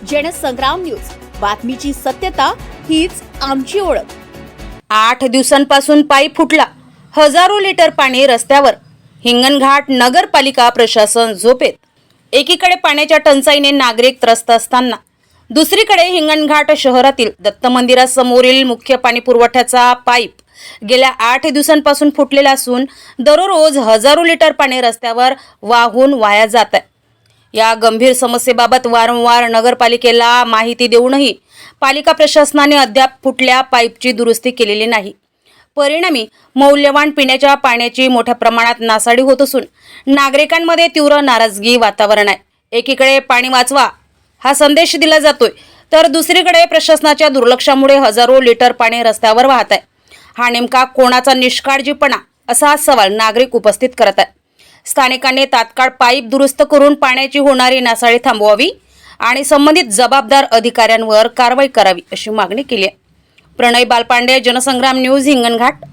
Jansangram news, बातमीची सत्यता हीच आमची ओळख। 8 दिवसांपासून पाईप फुटला, हजारो लिटर पाणी रस्त्यावर। हिंगणघाट नगरपालिका प्रशासन झोपेत। एकीकडे पाण्याच्या टंचाईने नागरिक त्रस्त असताना दुसरीकडे हिंगणघाट शहरातील दत्त मंदिरासमोरील मुख्य पाणी पुरवठ्याचा पाईप गेल्या 8 दिवसांपासून फुटलेला असून दररोज हजारो लिटर पाणी रस्त्यावर वाया जात आहे। या गंभीर समस्येबाबत वारंवार नगरपालिकेला माहिती देऊनही पालिका प्रशासनाने अद्याप फुटल्या पाईपची दुरुस्ती केलेली नाही। परिणामी मौल्यवान पिण्याच्या पाण्याची मोठ्या प्रमाणात नासाडी होत असून नागरिकांमध्ये तीव्र नाराजगी वातावरण आहे। एकीकडे पाणी वाचवा हा संदेश दिला जातोय, तर दुसरीकडे प्रशासनाच्या दुर्लक्षामुळे हजारो लिटर पाणी रस्त्यावर वाहत आहे। हा नेमका कोणाचा निष्काळजीपणा, असा सवाल नागरिक उपस्थित करत आहेत। स्थानिकांनी तात्काळ पाईप दुरुस्त करून पाण्याची होणारी नासाडी थांबवावी आणि संबंधित जबाबदार अधिकाऱ्यांवर कारवाई करावी अशी मागणी केली आहे। प्रणय बालपांडे, जनसंग्राम न्यूज, हिंगणघाट।